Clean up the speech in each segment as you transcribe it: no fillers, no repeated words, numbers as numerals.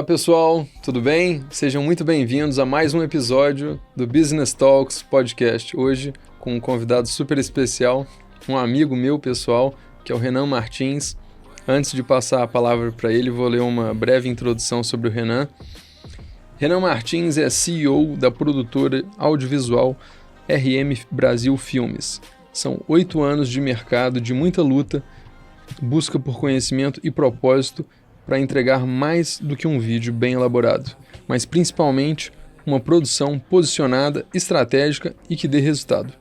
Olá pessoal, tudo bem? Sejam muito bem-vindos a mais um episódio do Business Talks Podcast. Hoje com um convidado super especial, um amigo meu pessoal, que é o Renan Martins. Antes de passar a palavra para ele, vou ler uma breve introdução sobre o Renan. Renan Martins é CEO da produtora audiovisual RM Brasil Filmes. São 8 anos de mercado de muita luta, busca por conhecimento e propósito para entregar mais do que um vídeo bem elaborado, mas principalmente uma produção posicionada, estratégica e que dê resultado.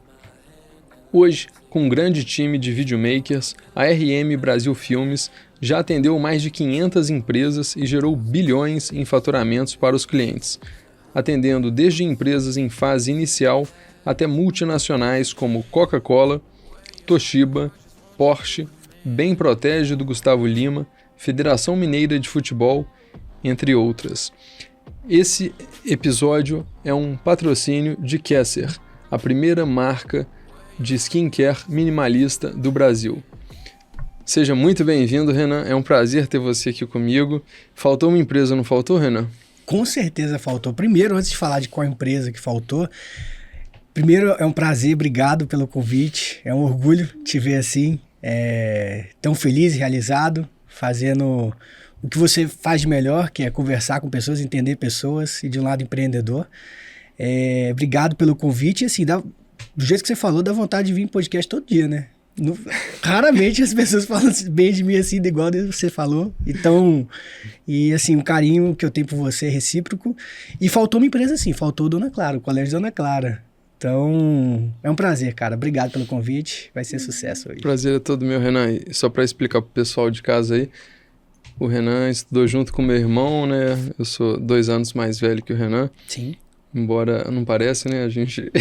Hoje, com um grande time de videomakers, a RM Brasil Filmes já atendeu mais de 500 empresas e gerou bilhões em faturamentos para os clientes, atendendo desde empresas em fase inicial até multinacionais como Coca-Cola, Toshiba, Porsche, Bem Protege do Gustavo Lima, Federação Mineira de Futebol, entre outras. Esse episódio é um patrocínio de Kesser, a primeira marca de skincare minimalista do Brasil. Seja muito bem-vindo, Renan. É um prazer ter você aqui comigo. Faltou uma empresa, não faltou, Renan? Com certeza faltou. Primeiro, antes de falar de qual empresa que faltou, primeiro é um prazer, obrigado pelo convite. É um orgulho te ver assim, tão feliz e realizado, fazendo o que você faz de melhor, que é conversar com pessoas, entender pessoas e de um lado empreendedor. Obrigado pelo convite. E assim, do jeito que você falou, dá vontade de vir em podcast todo dia, né? Raramente as pessoas falam bem de mim assim, igual você falou. Então, e assim, o carinho que eu tenho por você é recíproco. E faltou uma empresa assim, faltou Dona Clara, o Colégio Dona Clara. Então, é um prazer, cara. Obrigado pelo convite. Vai ser sucesso hoje. Prazer é todo meu, Renan. E só para explicar pro pessoal de casa aí, o Renan estudou junto com meu irmão, né? Eu sou 2 anos mais velho que o Renan. Sim. Embora não pareça, né? A gente...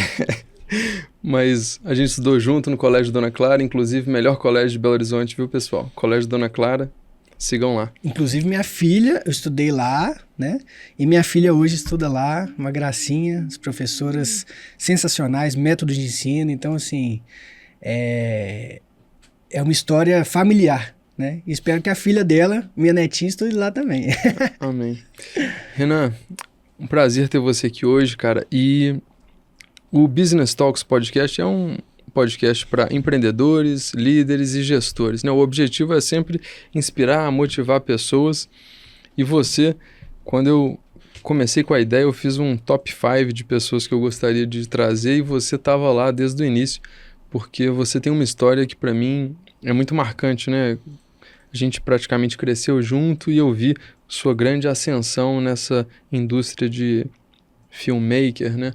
Mas a gente estudou junto no Colégio Dona Clara, inclusive melhor colégio de Belo Horizonte, viu, pessoal? Colégio Dona Clara, sigam lá. Inclusive minha filha, eu estudei lá, né? E minha filha hoje estuda lá, uma gracinha, as professoras sensacionais, métodos de ensino. Então, assim, é uma história familiar, né? E espero que a filha dela, minha netinha, estude lá também. Amém. Renan, um prazer ter você aqui hoje, cara. E o Business Talks Podcast é um podcast para empreendedores, líderes e gestores, né? O objetivo é sempre inspirar, motivar pessoas. E você, quando eu comecei com a ideia, eu fiz um top 5 de pessoas que eu gostaria de trazer e você estava lá desde o início, porque você tem uma história que para mim é muito marcante, né? A gente praticamente cresceu junto e eu vi sua grande ascensão nessa indústria de filmmaker, né?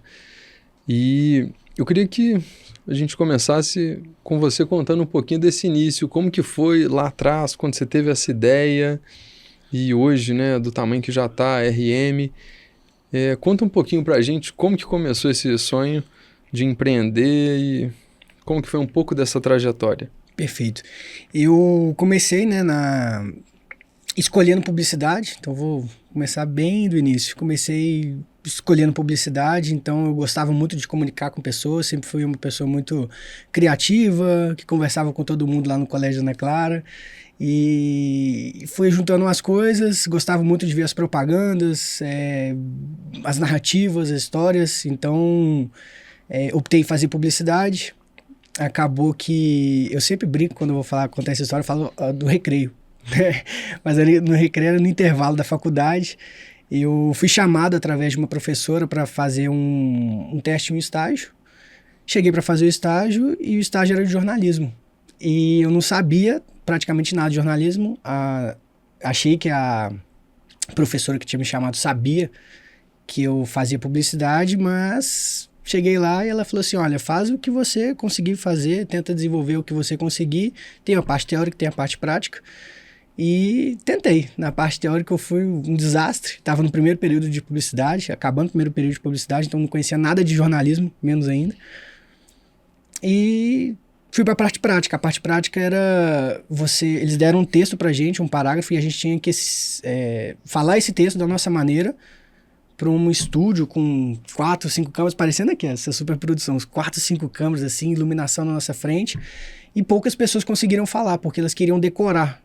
E eu queria que a gente começasse com você contando um pouquinho desse início, como que foi lá atrás, quando você teve essa ideia, e hoje, né, do tamanho que já está a RM. Conta um pouquinho pra gente como que começou esse sonho de empreender e como que foi um pouco dessa trajetória. Perfeito. Eu comecei, né, escolhendo publicidade, então vou começar bem do início. Comecei escolhendo publicidade, então eu gostava muito de comunicar com pessoas, sempre fui uma pessoa muito criativa, que conversava com todo mundo lá no Colégio Ana Clara, e fui juntando umas coisas, gostava muito de ver as propagandas, as narrativas, as histórias, então optei em fazer publicidade. Acabou que eu sempre brinco quando eu vou contar essa história, eu falo do recreio, mas ali no recreio era no intervalo da faculdade. Eu fui chamado através de uma professora para fazer um teste, um estágio. Cheguei para fazer o estágio e o estágio era de jornalismo. E eu não sabia praticamente nada de jornalismo. Achei que a professora que tinha me chamado sabia que eu fazia publicidade, mas cheguei lá e ela falou assim, olha, faz o que você conseguir fazer, tenta desenvolver o que você conseguir. Tem a parte teórica, tem a parte prática. E tentei. Na parte teórica eu fui um desastre. Estava no primeiro período de publicidade, acabando o primeiro período de publicidade, então não conhecia nada de jornalismo, menos ainda. E fui para a parte prática. A parte prática era eles deram um texto pra gente, um parágrafo, e a gente tinha que falar esse texto da nossa maneira para um estúdio com 4, 5 câmeras, parecendo aqui essa superprodução, 4, 5 câmeras assim, iluminação na nossa frente. E poucas pessoas conseguiram falar, porque elas queriam decorar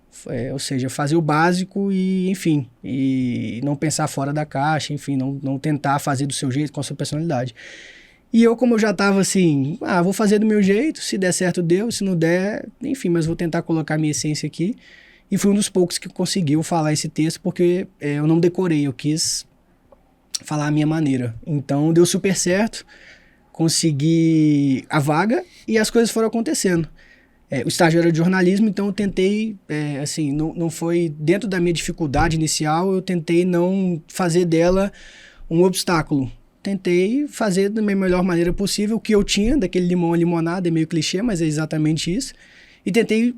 Ou seja, fazer o básico e, enfim, e não pensar fora da caixa, enfim, não tentar fazer do seu jeito, com a sua personalidade. E eu, como eu já estava assim, vou fazer do meu jeito, se der certo deu, se não der, enfim, mas vou tentar colocar a minha essência aqui. E fui um dos poucos que conseguiu falar esse texto, porque eu não decorei, eu quis falar a minha maneira. Então deu super certo, consegui a vaga e as coisas foram acontecendo. O estágio era de jornalismo, então eu tentei, assim, não foi dentro da minha dificuldade inicial, eu tentei não fazer dela um obstáculo. Tentei fazer da minha melhor maneira possível o que eu tinha, daquele limão à limonada, é meio clichê, mas é exatamente isso. E tentei,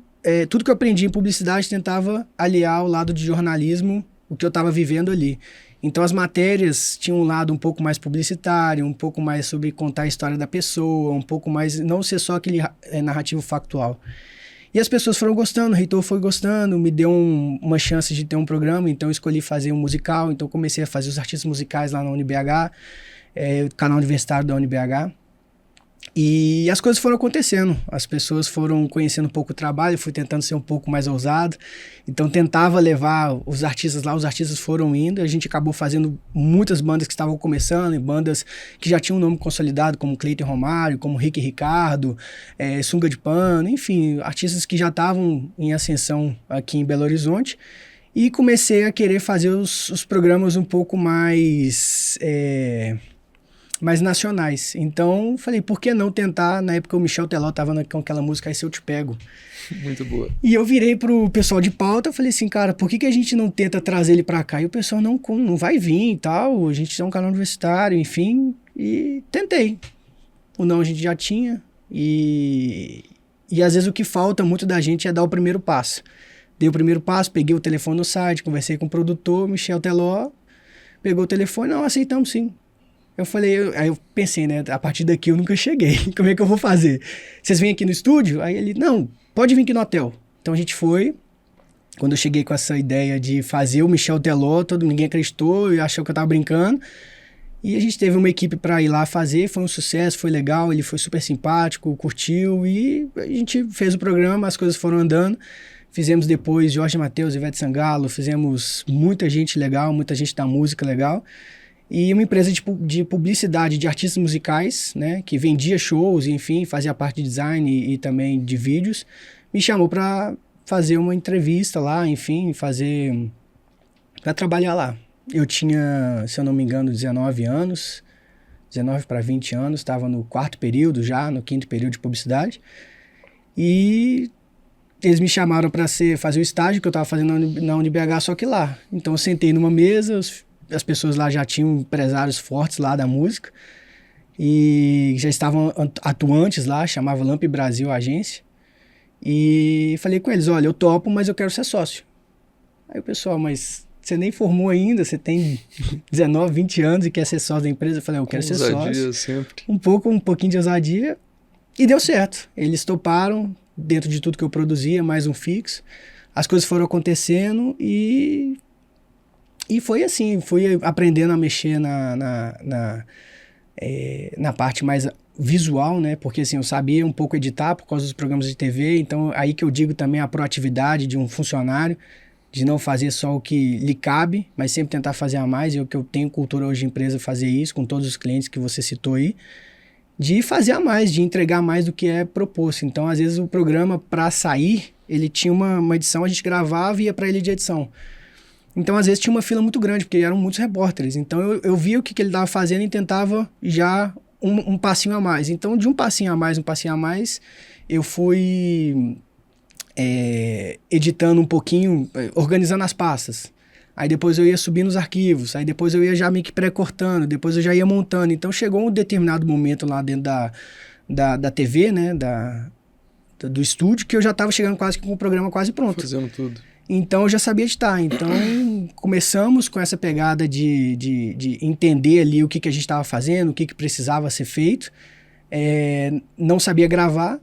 tudo que eu aprendi em publicidade, tentava aliar ao lado de jornalismo, o que eu estava vivendo ali. Então as matérias tinham um lado um pouco mais publicitário, um pouco mais sobre contar a história da pessoa, um pouco mais, não ser só aquele narrativo factual. E as pessoas foram gostando, o reitor foi gostando, me deu uma chance de ter um programa, então eu escolhi fazer um musical, então comecei a fazer os artistas musicais lá na UniBH, canal universitário da UniBH. E as coisas foram acontecendo, as pessoas foram conhecendo um pouco o trabalho, fui tentando ser um pouco mais ousado, então tentava levar os artistas lá, os artistas foram indo, a gente acabou fazendo muitas bandas que estavam começando, e bandas que já tinham um nome consolidado, como Cleiton Romário, como Rick Ricardo, Sunga de Pano, enfim, artistas que já estavam em ascensão aqui em Belo Horizonte, e comecei a querer fazer os programas um pouco mais nacionais. Então, falei, por que não tentar? Na época o Michel Teló tava com aquela música Aí Se Eu Te Pego. Muito boa. E eu virei pro pessoal de pauta, falei assim, cara, por que a gente não tenta trazer ele pra cá? E o pessoal não vai vir e tal, a gente é um canal universitário, enfim, e tentei. O não a gente já tinha, e às vezes o que falta muito da gente é dar o primeiro passo. Dei o primeiro passo, peguei o telefone no site, conversei com o produtor, Michel Teló, pegou o telefone, não, aceitamos sim. Eu falei, aí eu pensei, né, a partir daqui eu nunca cheguei, como é que eu vou fazer? Vocês vêm aqui no estúdio? Aí ele, não, pode vir aqui no hotel. Então a gente foi, quando eu cheguei com essa ideia de fazer o Michel Teló, ninguém acreditou, achou que eu tava brincando, e a gente teve uma equipe para ir lá fazer, foi um sucesso, foi legal, ele foi super simpático, curtiu, e a gente fez o programa, as coisas foram andando, fizemos depois Jorge Mateus, Ivete Sangalo, fizemos muita gente legal, muita gente da música legal, e uma empresa de publicidade de artistas musicais, né, que vendia shows, enfim, fazia parte de design e também de vídeos, me chamou para fazer uma entrevista lá, enfim, para trabalhar lá. Eu tinha, se eu não me engano, 19 anos, 19 para 20 anos, estava no quarto período já, no quinto período de publicidade, e eles me chamaram para fazer o estágio que eu estava fazendo na UniBH, só que lá. Então eu sentei numa mesa, as pessoas lá já tinham empresários fortes lá da música e já estavam atuantes lá, chamava Lamp Brasil a agência, e falei com eles, olha, eu topo, mas eu quero ser sócio. Aí o pessoal, mas você nem formou ainda, você tem 19, 20 anos e quer ser sócio da empresa? Eu falei, eu quero ser sócio. Sempre. Um pouquinho de ousadia, e deu certo. Eles toparam, dentro de tudo que eu produzia, mais um fixo. As coisas foram acontecendo e foi assim, fui aprendendo a mexer na parte mais visual, né? Porque assim, eu sabia um pouco editar por causa dos programas de TV, então aí que eu digo também a proatividade de um funcionário, de não fazer só o que lhe cabe, mas sempre tentar fazer a mais, e o que eu tenho cultura hoje de empresa fazer isso, com todos os clientes que você citou aí, de fazer a mais, de entregar mais do que é proposto. Então, às vezes, o programa, para sair, ele tinha uma edição, a gente gravava e ia para ele de edição. Então, às vezes, tinha uma fila muito grande, porque eram muitos repórteres. Então, eu via o que ele estava fazendo e tentava já um passinho a mais. Então, de um passinho a mais, eu fui editando um pouquinho, organizando as pastas. Aí depois eu ia subindo os arquivos, aí depois eu ia já meio que pré-cortando, depois eu já ia montando. Então chegou um determinado momento lá dentro da TV, né, do estúdio, que eu já estava chegando quase com o programa quase pronto. Fazendo tudo. Então eu já sabia editar. Então começamos com essa pegada de entender ali o que a gente estava fazendo, o que precisava ser feito. Não sabia gravar.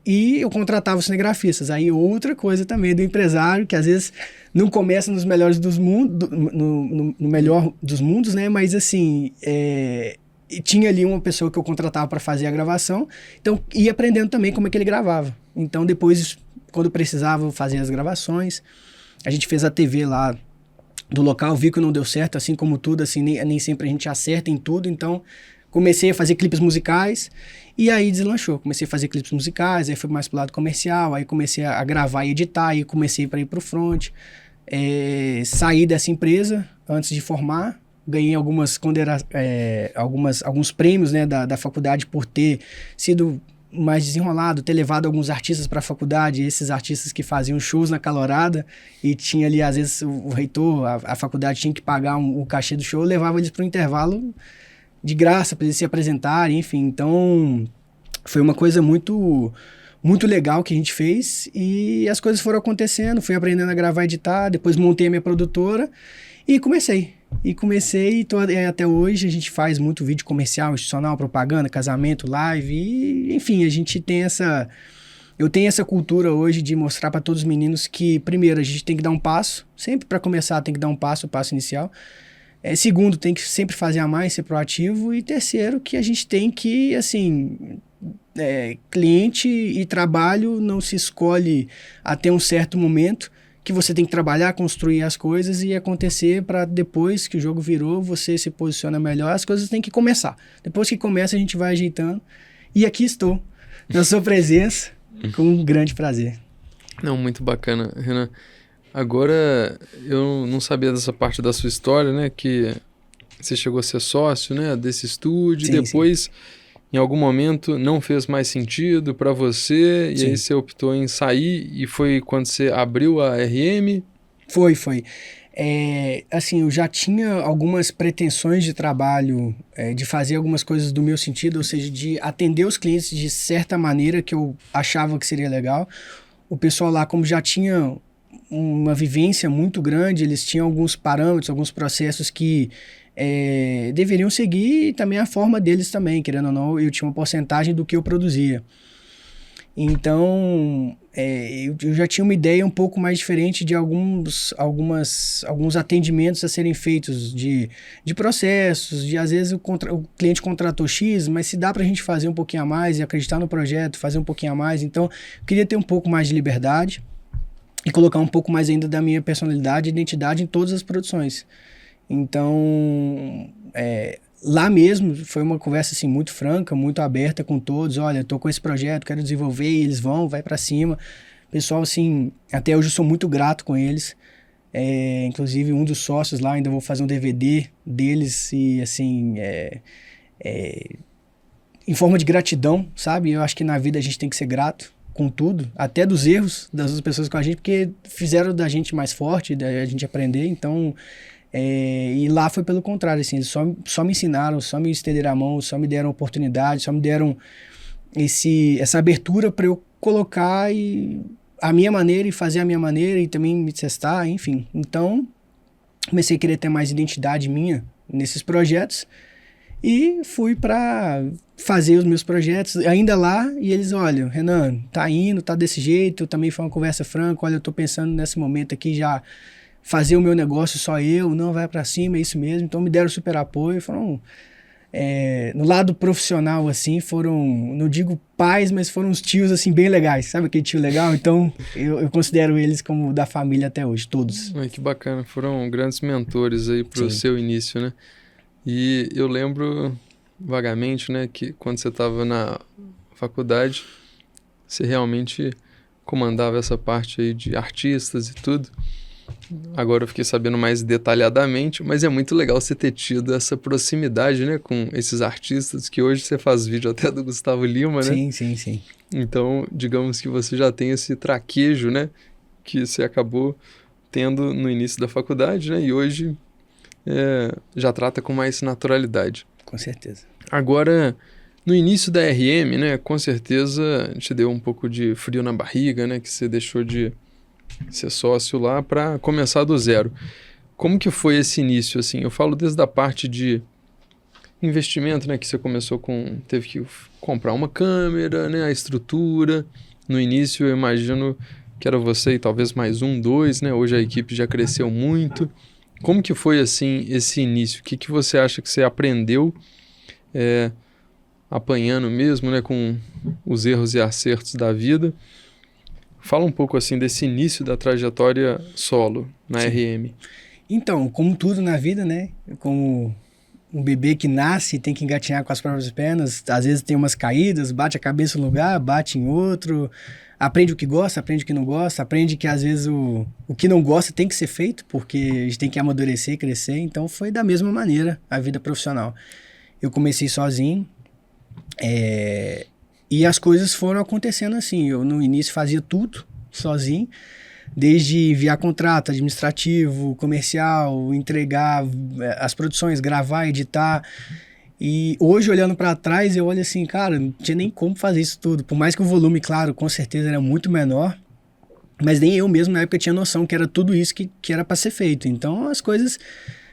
E eu contratava os cinegrafistas. Aí outra coisa também do empresário, que às vezes não começa nos melhores dos mundos, no melhor dos mundos, né? Mas assim, tinha ali uma pessoa que eu contratava para fazer a gravação, então ia aprendendo também como é que ele gravava. Então depois quando precisava, eu fazia as gravações. A gente fez a TV lá do local, vi que não deu certo, assim como tudo, assim, nem sempre a gente acerta em tudo, então comecei a fazer clipes musicais e aí deslanchou. Comecei a fazer clipes musicais, aí fui mais pro lado comercial, aí comecei a gravar e editar, aí comecei para ir pro front. Saí dessa empresa antes de formar, ganhei alguns prêmios, né, da faculdade por ter sido mais desenrolado, ter levado alguns artistas para a faculdade, esses artistas que faziam shows na calorada e tinha ali, às vezes, o reitor, a faculdade tinha que pagar o cachê do show, eu levava eles para o intervalo de graça para eles se apresentarem, enfim. Então, foi uma coisa muito, muito legal que a gente fez e as coisas foram acontecendo, fui aprendendo a gravar e editar, depois montei a minha produtora e comecei. E até hoje a gente faz muito vídeo comercial, institucional, propaganda, casamento, live, e, enfim, eu tenho essa cultura hoje de mostrar para todos os meninos que, primeiro, a gente tem que dar um passo, sempre para começar tem que dar um passo, o passo inicial. Segundo, tem que sempre fazer a mais, ser proativo. E terceiro, que a gente tem que, assim, cliente e trabalho não se escolhe até um certo momento, que você tem que trabalhar, construir as coisas e acontecer para depois que o jogo virou, você se posiciona melhor, as coisas têm que começar. Depois que começa, a gente vai ajeitando. E aqui estou, na sua presença, com um grande prazer. Não, muito bacana, Renan. Agora, eu não sabia dessa parte da sua história, né, que você chegou a ser sócio, né, desse estúdio, Sim, depois... Em algum momento não fez mais sentido para você, e aí você optou em sair, e foi quando você abriu a RM? Foi. Assim, eu já tinha algumas pretensões de trabalho, de fazer algumas coisas do meu sentido, ou seja, de atender os clientes de certa maneira que eu achava que seria legal. O pessoal lá, como já tinha uma vivência muito grande, eles tinham alguns parâmetros, alguns processos que deveriam seguir, e também a forma deles também, querendo ou não, eu tinha uma porcentagem do que eu produzia. Então, eu já tinha uma ideia um pouco mais diferente de alguns atendimentos a serem feitos, de processos, de às vezes o cliente contratou X, mas se dá para a gente fazer um pouquinho a mais e acreditar no projeto, fazer um pouquinho a mais. Então, eu queria ter um pouco mais de liberdade e colocar um pouco mais ainda da minha personalidade e identidade em todas as produções. Então, lá mesmo foi uma conversa assim, muito franca, muito aberta com todos. Olha, eu tô com esse projeto, quero desenvolver, e eles vai para cima. Pessoal, assim, até hoje eu sou muito grato com eles. Inclusive, um dos sócios lá, ainda vou fazer um DVD deles e, assim, em forma de gratidão, sabe? Eu acho que na vida a gente tem que ser grato com tudo, até dos erros das outras pessoas com a gente, porque fizeram da gente mais forte, da gente aprender. Então... e lá foi pelo contrário, assim, eles só me ensinaram, só me estenderam a mão, só me deram oportunidade, só me deram essa abertura para eu colocar a minha maneira e fazer a minha maneira e também me testar, enfim. Então, comecei a querer ter mais identidade minha nesses projetos e fui para fazer os meus projetos ainda lá, e eles, olha, Renan, tá indo, tá desse jeito. Também foi uma conversa franca, olha, eu tô pensando nesse momento aqui já fazer o meu negócio só eu, não, vai para cima, é isso mesmo. Então me deram super apoio, foram no lado profissional, assim, foram, não digo pais, mas foram uns tios, assim, bem legais, sabe aquele tio legal? Então eu considero eles como da família até hoje, todos. Que bacana, foram grandes mentores aí pro seu início, né? E eu lembro vagamente, né, que quando você estava na faculdade, você realmente comandava essa parte aí de artistas e tudo. Agora eu fiquei sabendo mais detalhadamente, mas é muito legal você ter tido essa proximidade, né, com esses artistas, que hoje você faz vídeo até do Gustavo Lima, né? Sim. Então, digamos que você já tem esse traquejo, né, que você acabou tendo no início da faculdade, né, e hoje já trata com mais naturalidade. Com certeza. Agora, no início da RM, né, com certeza te deu um pouco de frio na barriga, né, que você deixou de ser sócio lá para começar do zero. Como que foi esse início, assim? Eu falo desde a parte de investimento, né, que você começou teve que comprar uma câmera, né, a estrutura. No início eu imagino que era você e talvez mais dois, né? Hoje a equipe já cresceu muito. Como que foi, assim, esse início? O que você acha que você aprendeu apanhando mesmo, né, com os erros e acertos da vida? Fala um pouco assim desse início da trajetória solo na Sim. RM. Então, como tudo na vida, né? Como um bebê que nasce tem que engatinhar com as próprias pernas, às vezes tem umas caídas, bate a cabeça no lugar, bate em outro, aprende o que gosta, aprende o que não gosta, aprende que às vezes o que não gosta tem que ser feito, porque a gente tem que amadurecer, crescer. Então foi da mesma maneira a vida profissional. Eu comecei sozinho, e as coisas foram acontecendo assim. Eu no início fazia tudo sozinho, desde enviar contrato administrativo, comercial, entregar as produções, gravar, editar. E hoje, olhando para trás, eu olho assim, cara, não tinha nem como fazer isso tudo. Por mais que o volume, claro, com certeza era muito menor, mas nem eu mesmo na época tinha noção que era tudo isso que era para ser feito. Então, as coisas,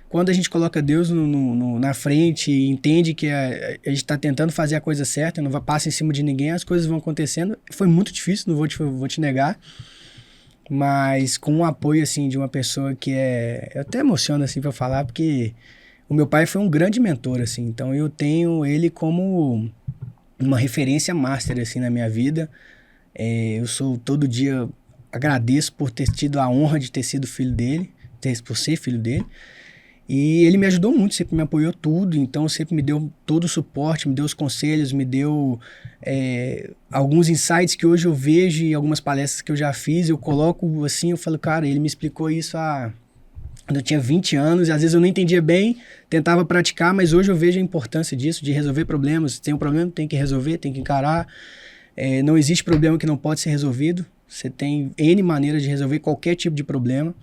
quando a gente coloca Deus na frente e entende que a gente está tentando fazer a coisa certa, não vai passar em cima de ninguém, as coisas vão acontecendo. Foi muito difícil, não vou te negar. Mas com o apoio, assim, de uma pessoa que eu até emociono, assim, pra falar, porque o meu pai foi um grande mentor, assim. Então, eu tenho ele como uma referência master, assim, na minha vida. Eu sou, todo dia, agradeço por ter tido a honra de ter sido filho dele, por ser filho dele. E ele me ajudou muito, sempre me apoiou tudo, então sempre me deu todo o suporte, me deu os conselhos, me deu alguns insights que hoje eu vejo e algumas palestras que eu já fiz, eu coloco assim, eu falo, cara, ele me explicou isso quando eu tinha 20 anos, e às vezes eu não entendia bem, tentava praticar, mas hoje eu vejo a importância disso, de resolver problemas. Tem um problema, tem que resolver, tem que encarar. Não existe problema que não pode ser resolvido, você tem N maneiras de resolver qualquer tipo de problema.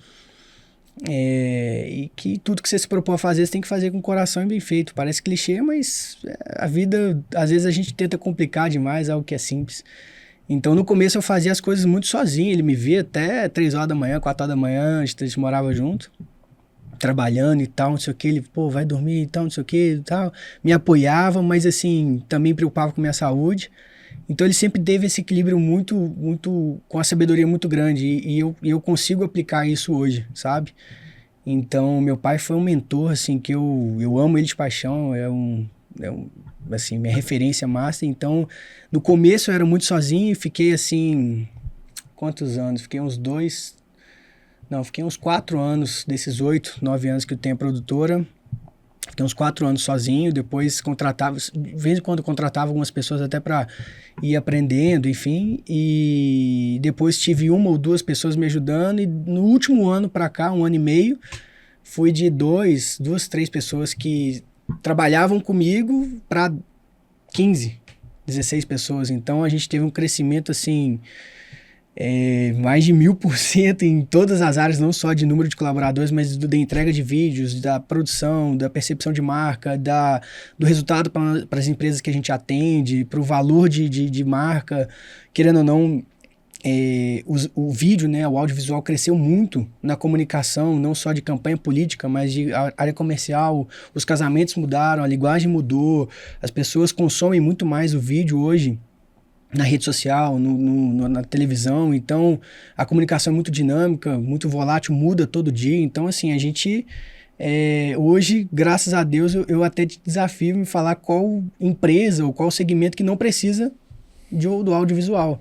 E que tudo que você se propõe a fazer, você tem que fazer com o coração e bem feito. Parece clichê, mas a vida, às vezes a gente tenta complicar demais algo que é simples. Então no começo eu fazia as coisas muito sozinho, ele me via até 3 horas da manhã, 4 horas da manhã, a gente morava junto, trabalhando e tal, não sei o que, ele, pô, vai dormir e tal, não sei o que e tal, me apoiava, mas assim, também preocupava com a minha saúde. Então ele sempre teve esse equilíbrio muito, com a sabedoria muito grande, e eu consigo aplicar isso hoje, sabe? Então meu pai foi um mentor, assim, que eu amo ele de paixão, assim, minha referência master. Então no começo eu era muito sozinho, fiquei assim, quantos anos? Fiquei uns 4 anos, desses 8, 9 anos que eu tenho a produtora. Fiquei uns 4 anos sozinho, depois contratava, de vez em quando contratava algumas pessoas até para ir aprendendo, enfim, e depois tive 1 ou 2 pessoas me ajudando, e no último ano para cá, 1 ano e meio, fui de 2, 3 pessoas que trabalhavam comigo para 15, 16 pessoas. Então a gente teve um crescimento assim, mais de 1000% em todas as áreas, não só de número de colaboradores, mas da entrega de vídeos, da produção, da percepção de marca, do resultado para as empresas que a gente atende, para o valor de marca. Querendo ou não, o vídeo, né, o audiovisual cresceu muito na comunicação, não só de campanha política, mas de área comercial. Os casamentos mudaram, a linguagem mudou, as pessoas consomem muito mais o vídeo hoje na rede social, na televisão. Então a comunicação é muito dinâmica, muito volátil, muda todo dia. Então assim, a gente hoje, graças a Deus, eu até te desafio a me falar qual empresa ou qual segmento que não precisa do audiovisual.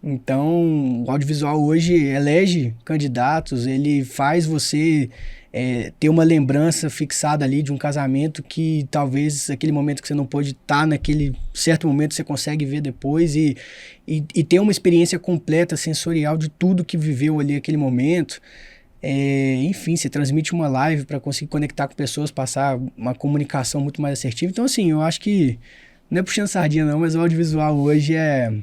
Então o audiovisual hoje elege candidatos, ele faz você ter uma lembrança fixada ali de um casamento que talvez aquele momento que você não pôde estar naquele certo momento você consegue ver depois, e ter uma experiência completa, sensorial de tudo que viveu ali aquele momento. Enfim, você transmite uma live para conseguir conectar com pessoas, passar uma comunicação muito mais assertiva. Então assim, eu acho que, não é puxando sardinha não, mas o audiovisual hoje é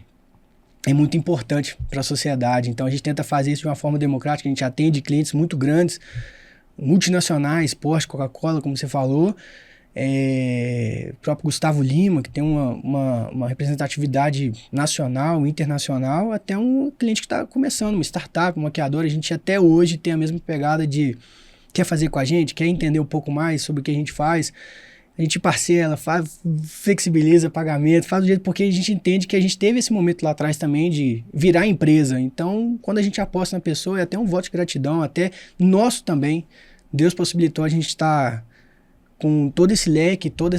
muito importante para a sociedade. Então a gente tenta fazer isso de uma forma democrática, a gente atende clientes muito grandes, multinacionais, Porsche, Coca-Cola, como você falou, o próprio Gustavo Lima, que tem uma representatividade nacional, internacional, até um cliente que está começando, uma startup, um maquiador. A gente até hoje tem a mesma pegada de quer fazer com a gente, quer entender um pouco mais sobre o que a gente faz. A gente parcela, flexibiliza pagamento, faz do jeito, porque a gente entende que a gente teve esse momento lá atrás também de virar empresa. Então, quando a gente aposta na pessoa, é até um voto de gratidão, até nosso também. Deus possibilitou a gente estar com todo esse leque, toda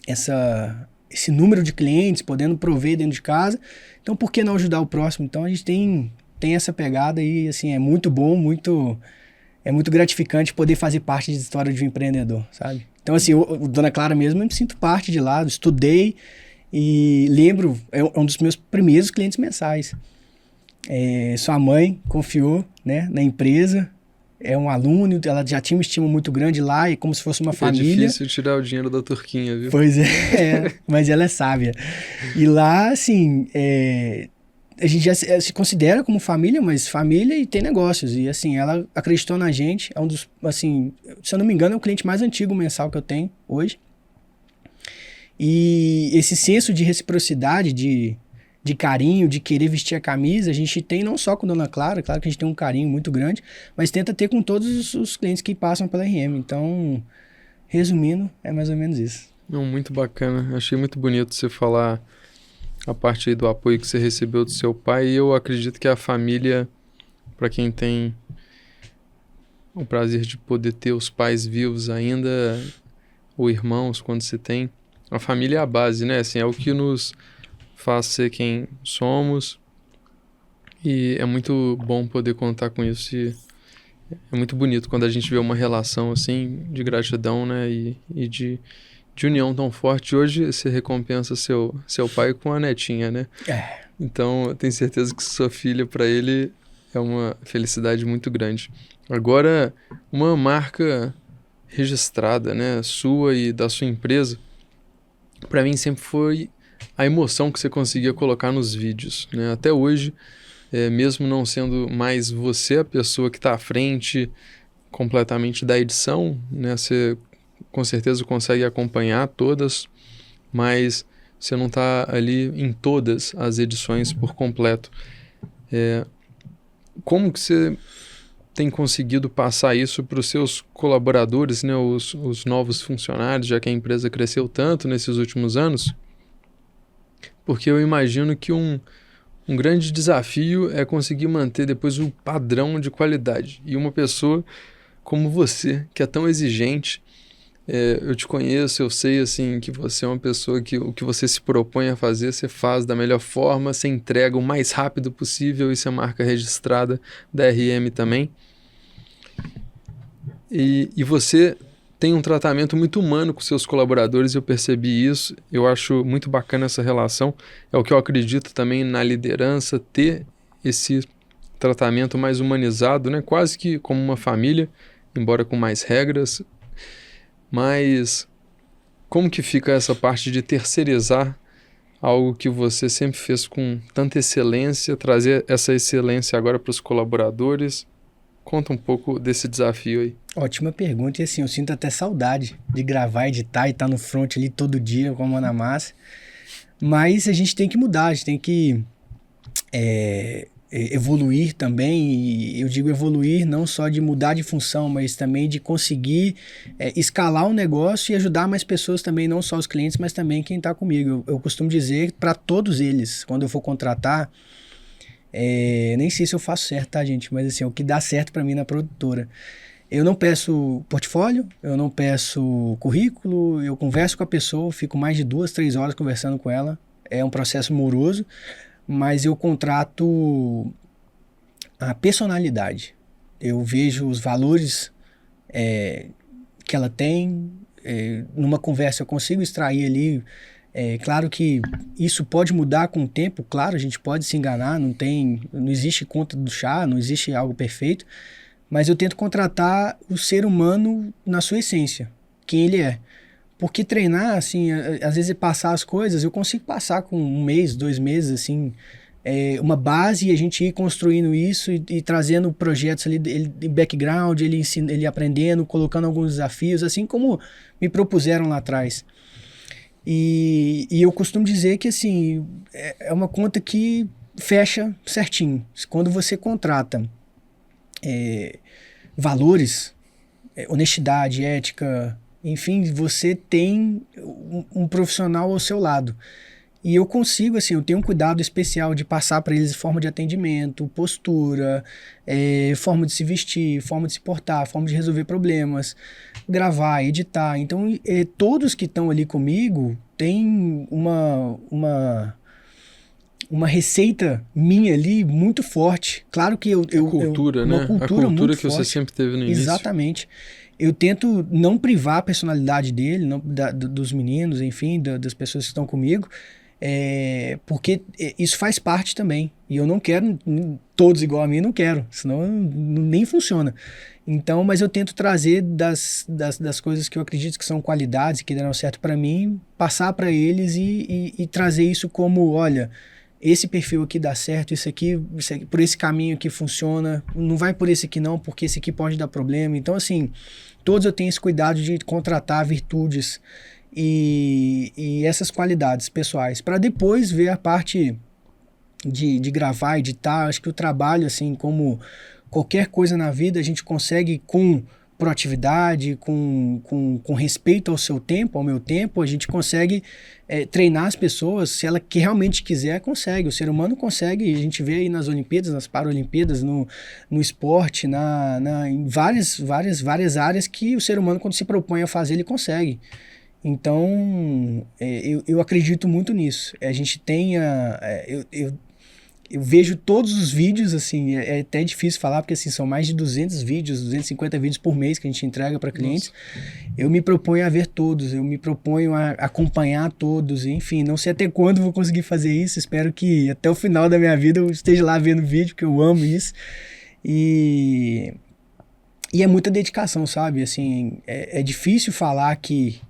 essa esse número de clientes, podendo prover dentro de casa. Então, por que não ajudar o próximo? Então, a gente tem essa pegada e, assim, é muito bom, é muito gratificante poder fazer parte da história de um empreendedor, sabe? Então, assim, o Dona Clara mesmo, eu me sinto parte de lá, estudei e lembro, é um dos meus primeiros clientes mensais. Sua mãe confiou, né, na empresa, é um aluno, ela já tinha uma estima muito grande lá, e como se fosse uma família. É difícil tirar o dinheiro da Turquinha, viu? Pois é, mas ela é sábia. E lá, assim, a gente já se considera como família, mas família e tem negócios. E, assim, ela acreditou na gente, é um dos, assim, se eu não me engano, é o cliente mais antigo mensal que eu tenho hoje. E esse senso de reciprocidade, de carinho, de querer vestir a camisa, a gente tem não só com Dona Clara, claro que a gente tem um carinho muito grande, mas tenta ter com todos os clientes que passam pela RM. Então, resumindo, é mais ou menos isso. Não, muito bacana. Achei muito bonito você falar a parte aí do apoio que você recebeu do seu pai. E eu acredito que a família, para quem tem o prazer de poder ter os pais vivos ainda, ou irmãos, quando você tem, a família é a base, né? Assim, é o que nos faz ser quem somos, e é muito bom poder contar com isso, e é muito bonito quando a gente vê uma relação assim de gratidão, né, e de união tão forte. Hoje você recompensa seu pai com a netinha, né? Então eu tenho certeza que sua filha, para ele, é uma felicidade muito grande. Agora, uma marca registrada, né, sua e da sua empresa, para mim sempre foi a emoção que você conseguia colocar nos vídeos, né? Até hoje, mesmo não sendo mais você a pessoa que está à frente completamente da edição, né? Você com certeza consegue acompanhar todas, mas você não está ali em todas as edições por completo. Como que você tem conseguido passar isso para os seus colaboradores, né? Os novos funcionários, já que a empresa cresceu tanto nesses últimos anos? Porque eu imagino que um grande desafio é conseguir manter depois o padrão de qualidade. E uma pessoa como você, que é tão exigente, eu te conheço, eu sei assim que você é uma pessoa que o que você se propõe a fazer, você faz da melhor forma, você entrega o mais rápido possível, isso é marca registrada da RM também. E você tem um tratamento muito humano com seus colaboradores, eu percebi isso, eu acho muito bacana essa relação, é o que eu acredito também na liderança, ter esse tratamento mais humanizado, né? Quase que como uma família, embora com mais regras. Mas como que fica essa parte de terceirizar algo que você sempre fez com tanta excelência, trazer essa excelência agora para os colaboradores? Conta um pouco desse desafio aí. Ótima pergunta, e assim, eu sinto até saudade de gravar, editar e estar no front ali todo dia com a mão na massa. Mas a gente tem que mudar, a gente tem que evoluir também, e eu digo evoluir não só de mudar de função, mas também de conseguir escalar o negócio e ajudar mais pessoas também, não só os clientes, mas também quem está comigo. Eu costumo dizer para todos eles, quando eu for contratar, nem sei se eu faço certo, tá, gente? Mas assim, o que dá certo para mim na produtora. Eu não peço portfólio, eu não peço currículo, eu converso com a pessoa, fico mais de 2, 3 horas conversando com ela. É um processo moroso, mas eu contrato a personalidade. Eu vejo os valores que ela tem. Numa conversa eu consigo extrair ali. Claro que isso pode mudar com o tempo, claro, a gente pode se enganar, não existe conta do chá, não existe algo perfeito, mas eu tento contratar o ser humano na sua essência, quem ele é. Porque treinar, assim, às vezes passar as coisas, eu consigo passar com 1 mês, 2 meses, assim, uma base, e a gente ir construindo isso e trazendo projetos ali de background, ele aprendendo, colocando alguns desafios, assim como me propuseram lá atrás. E eu costumo dizer que, assim, é uma conta que fecha certinho. Quando você contrata valores, honestidade, ética, enfim, você tem um profissional ao seu lado. E eu consigo, assim, eu tenho um cuidado especial de passar para eles forma de atendimento, postura, forma de se vestir, forma de se portar, forma de resolver problemas, gravar, editar. Então, todos que estão ali comigo tem uma receita minha ali muito forte. Claro que cultura, né? Uma cultura a cultura muito que forte. você sempre teve no início. Exatamente. Eu tento não privar a personalidade dele, dos meninos, enfim, das pessoas que estão comigo, porque isso faz parte também. E eu não quero todos igual a mim, não quero, senão nem funciona. Então, mas eu tento trazer das coisas que eu acredito que são qualidades, que deram certo para mim, passar para eles e trazer isso como, olha, esse perfil aqui dá certo, isso aqui, por esse caminho aqui funciona, não vai por esse aqui não, porque esse aqui pode dar problema. Então, assim, todos eu tenho esse cuidado de contratar virtudes e essas qualidades pessoais, para depois ver a parte de gravar, editar. Acho que o trabalho, assim, como qualquer coisa na vida, a gente consegue com proatividade, com respeito ao seu tempo, ao meu tempo, a gente consegue treinar as pessoas. Se ela que realmente quiser, consegue. O ser humano consegue. A gente vê aí nas Olimpíadas, nas Paralimpíadas, no esporte, em várias áreas que o ser humano, quando se propõe a fazer, ele consegue. Então, eu acredito muito nisso. A gente tem eu vejo todos os vídeos, assim, é até difícil falar, porque assim, são mais de 200 vídeos, 250 vídeos por mês que a gente entrega para clientes. Nossa. Eu me proponho a ver todos, eu me proponho a acompanhar todos, enfim, não sei até quando vou conseguir fazer isso, espero que até o final da minha vida eu esteja lá vendo vídeo, porque eu amo isso. E é muita dedicação, sabe? Assim, é difícil falar que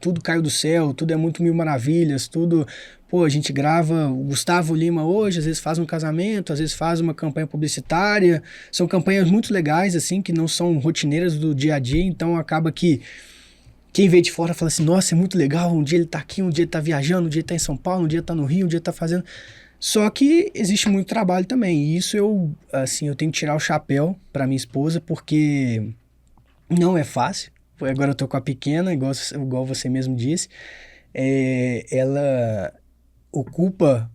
tudo caiu do céu, tudo é muito mil maravilhas, tudo... Pô, a gente grava o Gustavo Lima hoje, às vezes faz um casamento, às vezes faz uma campanha publicitária. São campanhas muito legais, assim, que não são rotineiras do dia a dia, então acaba que quem vê de fora fala assim, nossa, é muito legal, um dia ele tá aqui, um dia ele tá viajando, um dia ele tá em São Paulo, um dia ele tá no Rio, um dia ele tá fazendo... Só que existe muito trabalho também, e isso eu tenho que tirar o chapéu pra minha esposa, porque não é fácil. Agora eu tô com a pequena, igual você mesmo disse, ela ocupa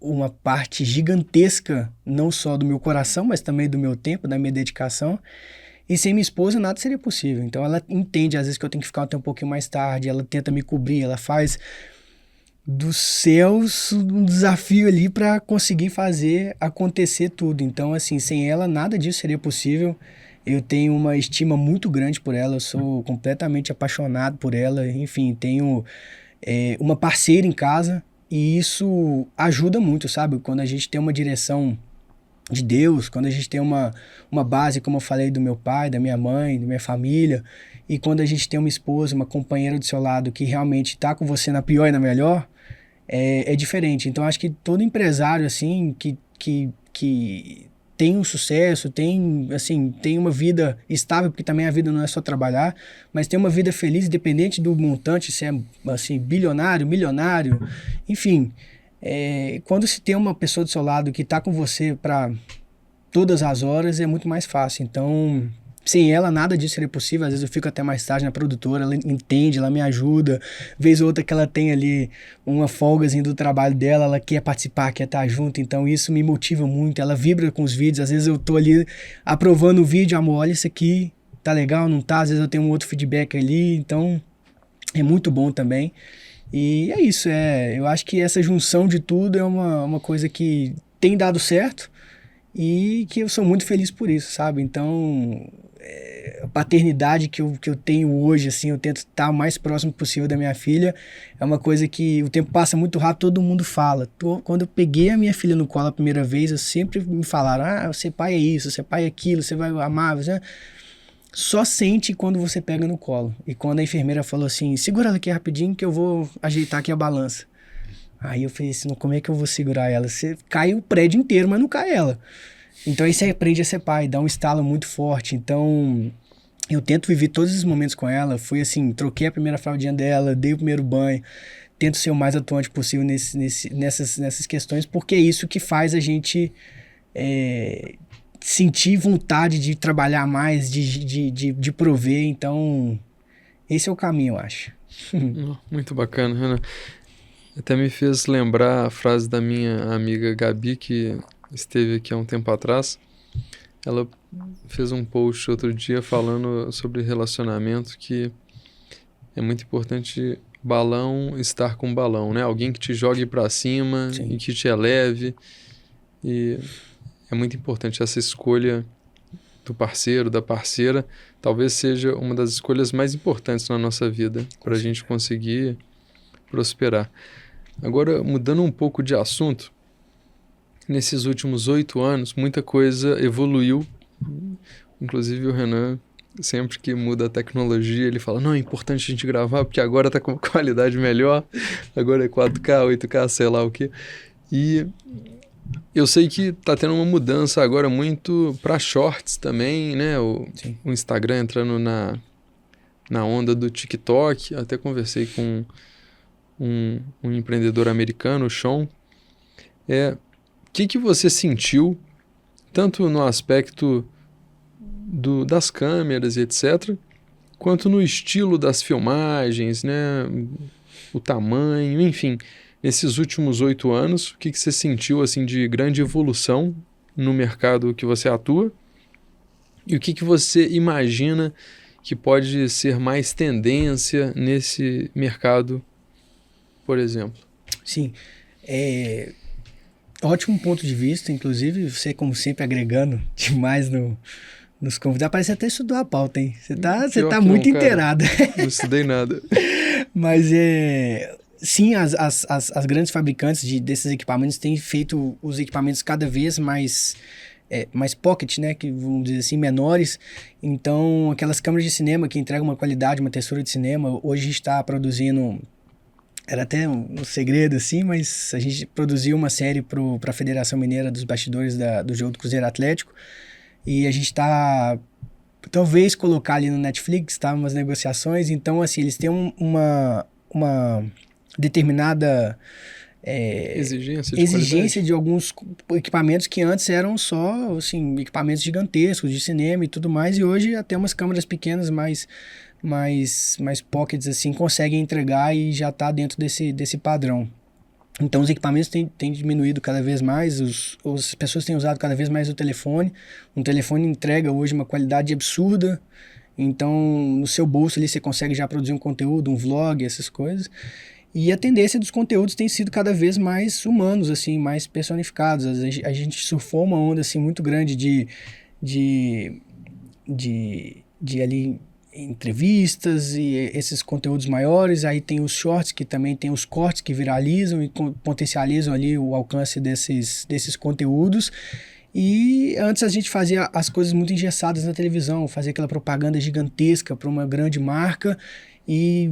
uma parte gigantesca, não só do meu coração, mas também do meu tempo, da minha dedicação. E sem minha esposa nada seria possível. Então ela entende às vezes que eu tenho que ficar até um pouquinho mais tarde, ela tenta me cobrir, ela faz dos céus um desafio ali para conseguir fazer acontecer tudo. Então, assim, sem ela nada disso seria possível. Eu tenho uma estima muito grande por ela, eu sou completamente apaixonado por ela, enfim, tenho uma parceira em casa. E isso ajuda muito, sabe? Quando a gente tem uma direção de Deus, quando a gente tem uma base, como eu falei, do meu pai, da minha mãe, da minha família, e quando a gente tem uma esposa, uma companheira do seu lado que realmente está com você na pior e na melhor, é diferente. Então, acho que todo empresário, assim, que tem um sucesso, tem uma vida estável, porque também a vida não é só trabalhar, mas tem uma vida feliz, independente do montante, se é assim, bilionário, milionário, enfim. Quando se tem uma pessoa do seu lado que está com você para todas as horas, é muito mais fácil. Então, sem ela, nada disso seria possível. Às vezes eu fico até mais tarde na produtora, ela entende, ela me ajuda. Vez ou outra que ela tem ali uma folgazinha do trabalho dela, ela quer participar, quer estar junto. Então isso me motiva muito. Ela vibra com os vídeos. Às vezes eu tô ali aprovando o vídeo, amor, olha isso aqui, tá legal, não tá? Às vezes eu tenho um outro feedback ali. Então é muito bom também. E é isso. Eu acho que essa junção de tudo é uma coisa que tem dado certo e que eu sou muito feliz por isso, sabe? Então... a paternidade que eu tenho hoje, assim, eu tento estar o mais próximo possível da minha filha, é uma coisa que o tempo passa muito rápido, todo mundo fala. Quando eu peguei a minha filha no colo a primeira vez, eu sempre me falaram, ser pai é isso, ser pai é aquilo, você vai amar, você... Só sente quando você pega no colo. E quando a enfermeira falou assim, segura ela aqui rapidinho que eu vou ajeitar aqui a balança. Aí eu falei assim, como é que eu vou segurar ela? Você cai o prédio inteiro, mas não cai ela. Então aí você aprende a ser pai, dá um estalo muito forte. Então eu tento viver todos esses momentos com ela. Fui assim, troquei a primeira fraldinha dela, dei o primeiro banho. Tento ser o mais atuante possível nessas questões, porque é isso que faz a gente sentir vontade de trabalhar mais, de prover. Então esse é o caminho, eu acho. Muito bacana, Renan. Até me fez lembrar a frase da minha amiga Gabi, que esteve aqui há um tempo atrás. Ela fez um post outro dia falando sobre relacionamento, que é muito importante balão estar com balão, né? Alguém que te jogue para cima Sim. e que te eleve. E é muito importante essa escolha do parceiro, da parceira. Talvez seja uma das escolhas mais importantes na nossa vida para a gente conseguir prosperar. Agora, mudando um pouco de assunto, nesses últimos 8 anos, muita coisa evoluiu. Inclusive o Renan, sempre que muda a tecnologia, ele fala, não, é importante a gente gravar, porque agora tá com qualidade melhor, agora é 4K, 8K, sei lá o quê. E eu sei que tá tendo uma mudança agora muito para shorts também, né? O Instagram entrando na onda do TikTok. Até conversei com um empreendedor americano, o Sean. O que você sentiu, tanto no aspecto das câmeras e etc., quanto no estilo das filmagens, né? O tamanho, enfim. Nesses últimos 8 anos, o que você sentiu assim, de grande evolução no mercado que você atua? E o que você imagina que pode ser mais tendência nesse mercado, por exemplo? Sim, ótimo ponto de vista, inclusive você, como sempre, agregando demais nos convidados. Parece até estudou a pauta, hein? Você tá muito inteirado. Não estudei nada. Mas sim, as grandes fabricantes desses equipamentos têm feito os equipamentos cada vez mais pocket, né? Que vamos dizer assim, menores. Então, aquelas câmeras de cinema que entregam uma qualidade, uma textura de cinema, hoje a gente está produzindo. Era até um segredo, assim, mas a gente produziu uma série para a Federação Mineira dos bastidores do jogo do Cruzeiro Atlético. E a gente está, talvez, colocar ali no Netflix, tá? Umas negociações. Então, assim, eles têm uma determinada exigência de alguns equipamentos que antes eram só, assim, equipamentos gigantescos de cinema e tudo mais. E hoje até umas câmeras pequenas mais pockets, assim, conseguem entregar e já está dentro desse padrão. Então, os equipamentos têm diminuído cada vez mais, as pessoas têm usado cada vez mais o telefone. Um telefone entrega hoje uma qualidade absurda. Então, no seu bolso ali você consegue já produzir um conteúdo, um vlog, essas coisas. E a tendência dos conteúdos tem sido cada vez mais humanos, assim, mais personificados. A gente surfou uma onda, assim, muito grande de ali entrevistas e esses conteúdos maiores. Aí tem os shorts, que também tem os cortes que viralizam e potencializam ali o alcance desses conteúdos. E antes a gente fazia as coisas muito engessadas na televisão, fazia aquela propaganda gigantesca para uma grande marca e,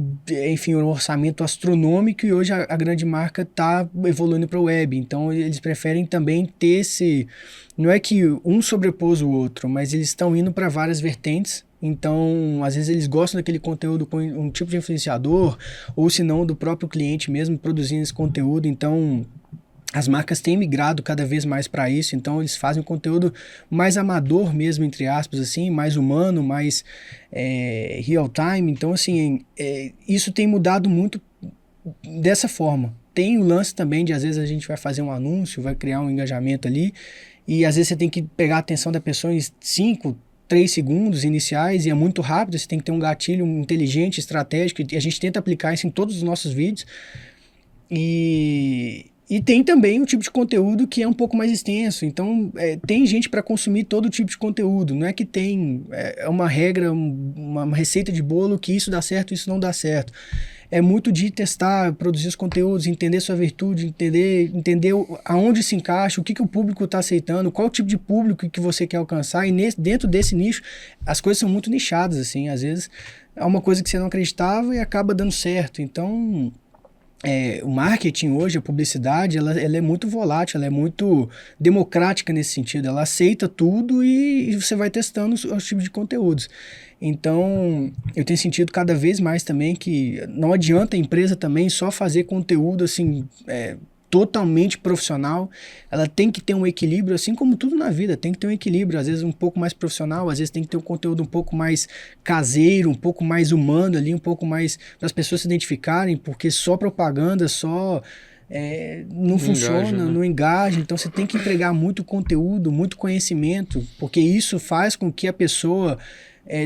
enfim, um orçamento astronômico, e hoje a grande marca está evoluindo para o web. Então eles preferem também ter não é que um sobrepôs o outro, mas eles estão indo para várias vertentes. Então, às vezes eles gostam daquele conteúdo com um tipo de influenciador, ou se não, do próprio cliente mesmo produzindo esse conteúdo. Então, as marcas têm migrado cada vez mais para isso. Então, eles fazem um conteúdo mais amador mesmo, entre aspas, assim, mais humano, mais real time. Então, assim, isso tem mudado muito dessa forma. Tem o lance também de, às vezes, a gente vai fazer um anúncio, vai criar um engajamento ali, e às vezes você tem que pegar a atenção da pessoa em 3 segundos iniciais, e é muito rápido, você tem que ter um gatilho inteligente, estratégico, e a gente tenta aplicar isso em todos os nossos vídeos. E tem também um tipo de conteúdo que é um pouco mais extenso. Então, tem gente para consumir todo tipo de conteúdo. Não é que tem uma regra, uma receita de bolo que isso dá certo, isso não dá certo. É muito de testar, produzir os conteúdos, entender sua virtude, entender aonde se encaixa, o que o público está aceitando, qual o tipo de público que você quer alcançar. E dentro desse nicho, as coisas são muito nichadas, assim. Às vezes, é uma coisa que você não acreditava e acaba dando certo. Então, o marketing hoje, a publicidade, ela é muito volátil, ela é muito democrática nesse sentido. Ela aceita tudo e você vai testando os tipos de conteúdos. Então, eu tenho sentido cada vez mais também que não adianta a empresa também só fazer conteúdo assim, totalmente profissional. Ela tem que ter um equilíbrio, assim como tudo na vida, tem que ter um equilíbrio, às vezes um pouco mais profissional, às vezes tem que ter um conteúdo um pouco mais caseiro, um pouco mais humano ali, um pouco mais para as pessoas se identificarem, porque só propaganda, só não funciona, engaja, né? Não engaja. Então você tem que entregar muito conteúdo, muito conhecimento, porque isso faz com que a pessoa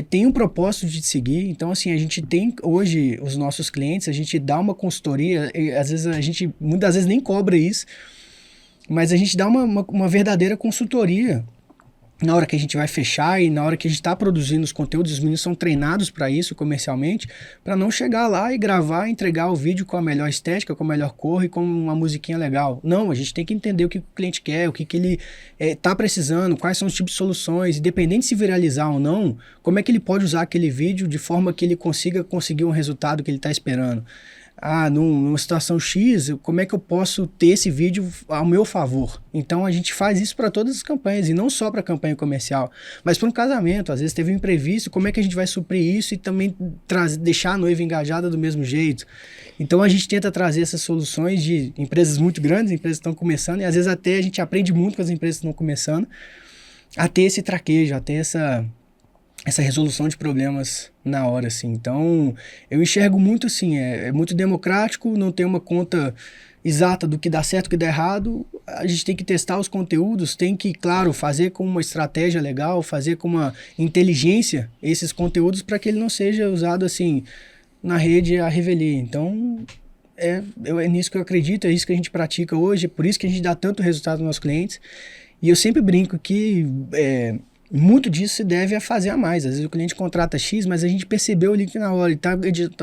tem um propósito de seguir. Então, assim, a gente tem hoje os nossos clientes, a gente dá uma consultoria, e às vezes a gente, muitas vezes nem cobra isso, mas a gente dá uma verdadeira consultoria na hora que a gente vai fechar e na hora que a gente está produzindo os conteúdos. Os meninos são treinados para isso comercialmente, para não chegar lá e gravar, entregar o vídeo com a melhor estética, com a melhor cor e com uma musiquinha legal. Não, a gente tem que entender o que o cliente quer, o que ele está precisando, quais são os tipos de soluções, independente se viralizar ou não, como é que ele pode usar aquele vídeo de forma que ele consiga conseguir um resultado que ele está esperando. Numa situação X, como é que eu posso ter esse vídeo ao meu favor? Então a gente faz isso para todas as campanhas, e não só para campanha comercial, mas para um casamento. Às vezes teve um imprevisto, como é que a gente vai suprir isso e também deixar a noiva engajada do mesmo jeito? Então a gente tenta trazer essas soluções de empresas muito grandes, empresas que estão começando, e às vezes até a gente aprende muito com as empresas que estão começando, a ter esse traquejo, a ter essa resolução de problemas na hora, assim. Então, eu enxergo muito assim, é muito democrático, não tem uma conta exata do que dá certo e o que dá errado. A gente tem que testar os conteúdos, tem que, claro, fazer com uma estratégia legal, fazer com uma inteligência esses conteúdos para que ele não seja usado, assim, na rede a revelia. Então, é nisso que eu acredito, é isso que a gente pratica hoje, é por isso que a gente dá tanto resultado nos nossos clientes. E eu sempre brinco que muito disso se deve a fazer a mais. Às vezes o cliente contrata X, mas a gente percebeu ali que na hora ele está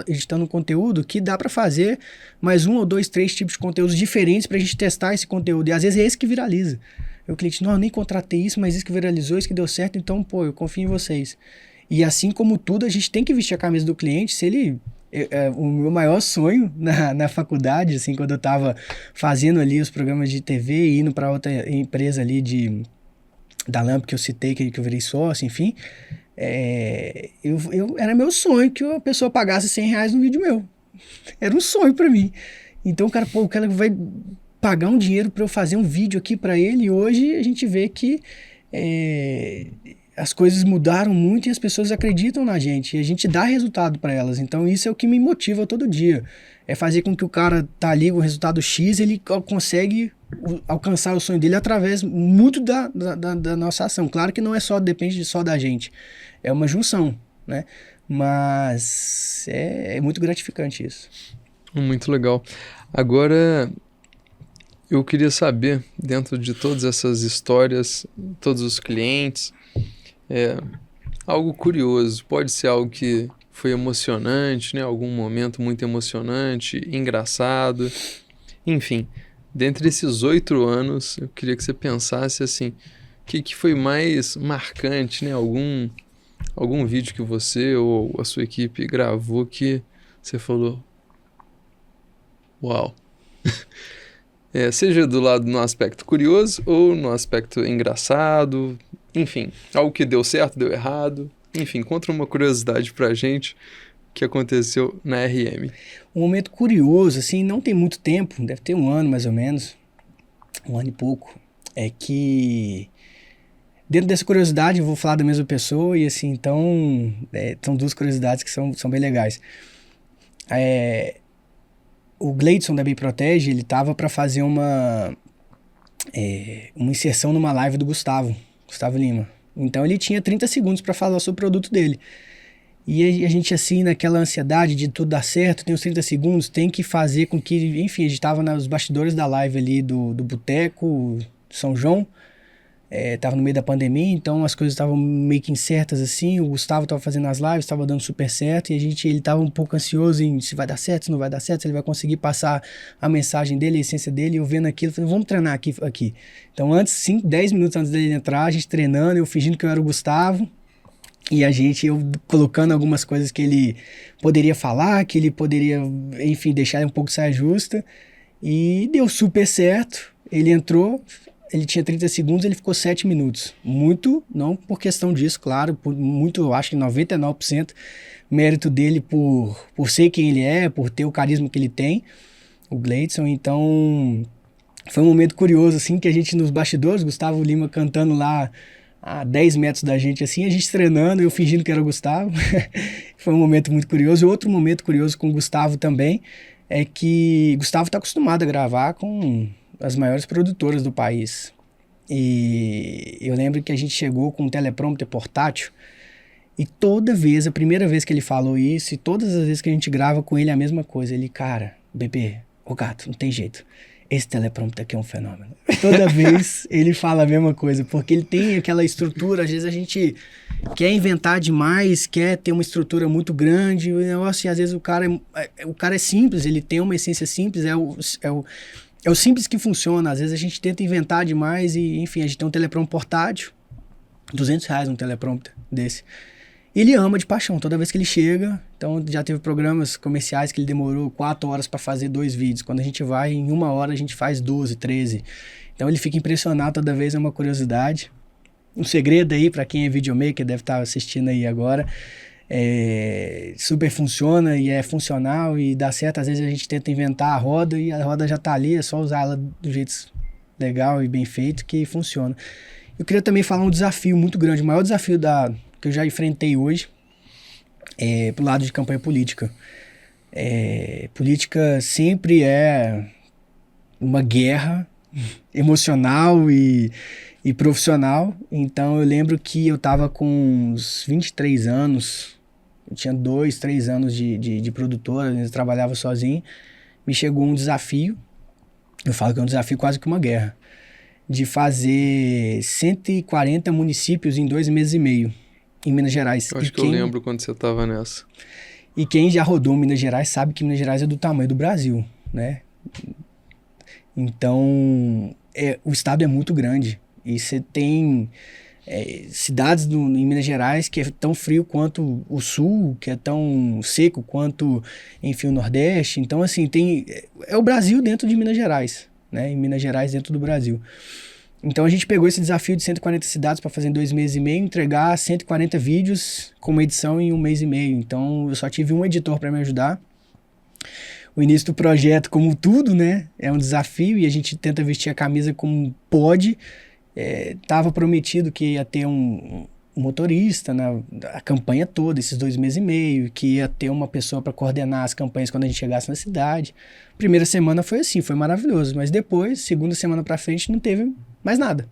editando um conteúdo que dá para fazer mais 1 ou 2, 3 tipos de conteúdos diferentes para a gente testar esse conteúdo. E às vezes é esse que viraliza. O cliente, não, eu nem contratei isso, mas isso que viralizou, isso que deu certo, então, eu confio em vocês. E assim como tudo, a gente tem que vestir a camisa do cliente. Se ele... o meu maior sonho na faculdade, assim, quando eu estava fazendo ali os programas de TV e indo para outra empresa ali da Lamp que eu citei, que eu virei sócio, enfim, era meu sonho que a pessoa pagasse R$100 no vídeo meu. Era um sonho para mim. Então, o cara vai pagar um dinheiro para eu fazer um vídeo aqui para ele, e hoje a gente vê que as coisas mudaram muito e as pessoas acreditam na gente, e a gente dá resultado para elas. Então isso é o que me motiva todo dia, é fazer com que o cara tá ali com o resultado X, ele consegue alcançar o sonho dele através muito da nossa ação. Claro que não é só, depende só da gente, é uma junção, né? Mas é muito gratificante isso. Muito legal. Agora, eu queria saber, dentro de todas essas histórias, todos os clientes, algo curioso, pode ser algo que foi emocionante, né? Algum momento muito emocionante, engraçado, enfim. Dentre esses 8 anos, eu queria que você pensasse assim, o que foi mais marcante, né? Algum vídeo que você ou a sua equipe gravou que você falou, uau! Seja do lado no aspecto curioso ou no aspecto engraçado, enfim, algo que deu certo, deu errado, enfim, conta uma curiosidade pra gente que aconteceu na RM. Um momento curioso, assim, não tem muito tempo, deve ter 1 ano mais ou menos, 1 ano e pouco, é que dentro dessa curiosidade eu vou falar da mesma pessoa e assim, então, são 2 curiosidades que são bem legais. O Gleidson da Bem Protege, ele tava para fazer uma inserção numa live do Gustavo Lima. Então ele tinha 30 segundos para falar sobre o produto dele. E a gente, assim, naquela ansiedade de tudo dar certo, tem os 30 segundos, tem que fazer com que... Enfim, a gente estava nos bastidores da live ali do Boteco São João, tava no meio da pandemia, então as coisas estavam meio que incertas, assim. O Gustavo estava fazendo as lives, estava dando super certo, e ele estava um pouco ansioso em se vai dar certo, se não vai dar certo, se ele vai conseguir passar a mensagem dele, a essência dele. Eu vendo aquilo, falei, vamos treinar aqui. Então, 10 minutos antes dele entrar, a gente treinando, eu fingindo que eu era o Gustavo, e eu colocando algumas coisas que ele poderia falar, que ele poderia, enfim, deixar ele um pouco saia justa, e deu super certo. Ele entrou, ele tinha 30 segundos, ele ficou 7 minutos. Muito, não por questão disso, claro, muito, eu acho que 99% mérito dele por ser quem ele é, por ter o carisma que ele tem, o Gleidson. Então, foi um momento curioso, assim, que a gente nos bastidores, Gustavo Lima cantando lá a 10 metros da gente, assim, a gente treinando, eu fingindo que era o Gustavo. Foi um momento muito curioso. Outro momento curioso com o Gustavo também é que Gustavo está acostumado a gravar com as maiores produtoras do país. E eu lembro que a gente chegou com um teleprompter portátil E toda vez, a primeira vez que ele falou isso, e todas as vezes que a gente grava com ele, é a mesma coisa. Ele, cara, bebê, ô gato, não tem jeito. Esse teleprompter aqui é um fenômeno. Toda vez ele fala a mesma coisa, porque ele tem aquela estrutura. Às vezes a gente quer inventar demais, quer ter uma estrutura muito grande. O negócio, e às vezes o cara é simples, ele tem uma essência simples, é o simples que funciona. Às vezes a gente tenta inventar demais e, enfim, a gente tem um teleprompter portátil, R$200 um teleprompter desse. Ele ama de paixão toda vez que ele chega. Então já teve programas comerciais que ele demorou 4 horas para fazer 2 vídeos. Quando a gente vai, em 1 hora a gente faz 12, 13. Então ele fica impressionado toda vez, é uma curiosidade. Um segredo aí para quem é videomaker, deve estar assistindo aí agora. Super funciona e é funcional e dá certo. Às vezes a gente tenta inventar a roda e a roda já tá ali, é só usar ela do jeito legal e bem feito que funciona. Eu queria também falar um desafio muito grande, o maior desafio que eu já enfrentei hoje pro lado de campanha política. Política sempre é uma guerra emocional e profissional. Então eu lembro que eu estava com uns 23 anos, eu tinha 2, 3 anos de produtora, eu trabalhava sozinho. Me chegou um desafio, eu falo que é um desafio quase que uma guerra, de fazer 140 municípios em 2 meses e meio, em Minas Gerais. Eu acho que eu lembro quando você estava nessa. E quem já rodou Minas Gerais sabe que Minas Gerais é do tamanho do Brasil, né? Então, o estado é muito grande. E você tem cidades em Minas Gerais que é tão frio quanto o sul, que é tão seco quanto, enfim, o Nordeste. Então, assim, é o Brasil dentro de Minas Gerais, né? Em Minas Gerais dentro do Brasil. Então a gente pegou esse desafio de 140 cidades para fazer em 2 meses e meio, entregar 140 vídeos com uma edição em 1 mês e meio. Então eu só tive um editor para me ajudar. O início do projeto, como tudo, né, é um desafio e a gente tenta vestir a camisa como pode. Tava prometido que ia ter um motorista a campanha toda, esses 2 meses e meio, que ia ter uma pessoa para coordenar as campanhas quando a gente chegasse na cidade. Primeira semana foi assim, foi maravilhoso, mas depois, segunda semana para frente, não teve mais nada.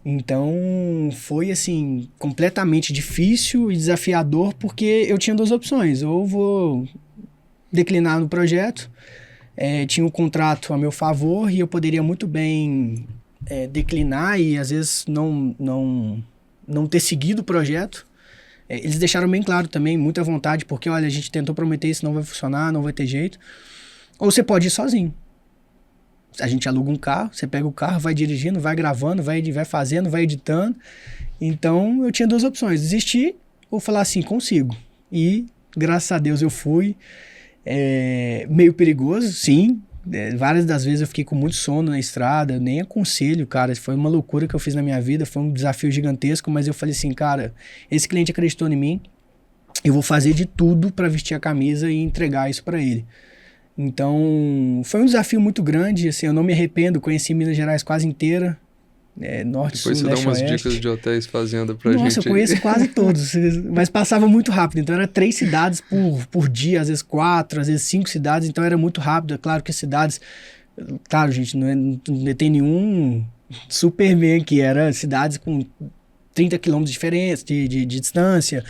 Então foi assim, completamente difícil e desafiador, porque eu tinha 2 opções: ou vou declinar no projeto, tinha um contrato a meu favor e eu poderia muito bem declinar e às vezes não ter seguido o projeto. Eles deixaram bem claro também, muita vontade, porque olha, a gente tentou prometer isso, não vai funcionar, não vai ter jeito. Ou você pode ir sozinho. A gente aluga um carro, você pega o carro, vai dirigindo, vai gravando, vai fazendo, vai editando. Então eu tinha 2 opções: desistir ou falar assim, consigo. E graças a Deus eu fui. Meio perigoso, sim. Várias das vezes eu fiquei com muito sono na estrada, eu nem aconselho, cara. Foi uma loucura que eu fiz na minha vida, foi um desafio gigantesco, mas eu falei assim, cara, esse cliente acreditou em mim, eu vou fazer de tudo para vestir a camisa e entregar isso para ele. Então, foi um desafio muito grande, assim, eu não me arrependo, conheci Minas Gerais quase inteira, norte, depois sul, leste, oeste. Depois você dá umas dicas de hotéis fazenda pra gente. Nossa, eu conheço quase todos, mas passava muito rápido, então era 3 cidades por dia, às vezes 4, às vezes 5 cidades, então era muito rápido. É claro que as cidades, claro, gente, não tem nenhum Superman aqui, era cidades com 30 quilômetros de diferença, de distância,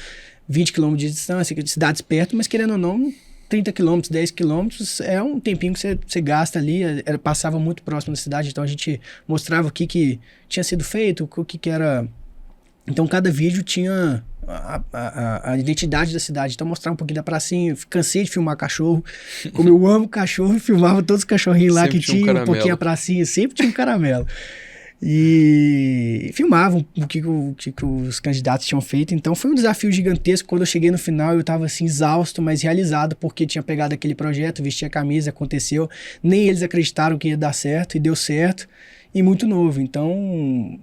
20 quilômetros de distância, cidades perto, mas querendo ou não, 30 quilômetros, 10 quilômetros é um tempinho que você gasta ali. Passava muito próximo da cidade, então a gente mostrava o que tinha sido feito, o que era. Então cada vídeo tinha a identidade da cidade, então mostrava um pouquinho da pracinha. Eu cansei de filmar cachorro, como eu amo cachorro, filmava todos os cachorrinhos lá sempre que tinha um pouquinho a pracinha, sempre tinha um caramelo. E filmavam o que os candidatos tinham feito. Então foi um desafio gigantesco. Quando eu cheguei no final eu estava assim exausto, mas realizado, porque tinha pegado aquele projeto, vesti a camisa, aconteceu, nem eles acreditaram que ia dar certo e deu certo, e muito novo. Então,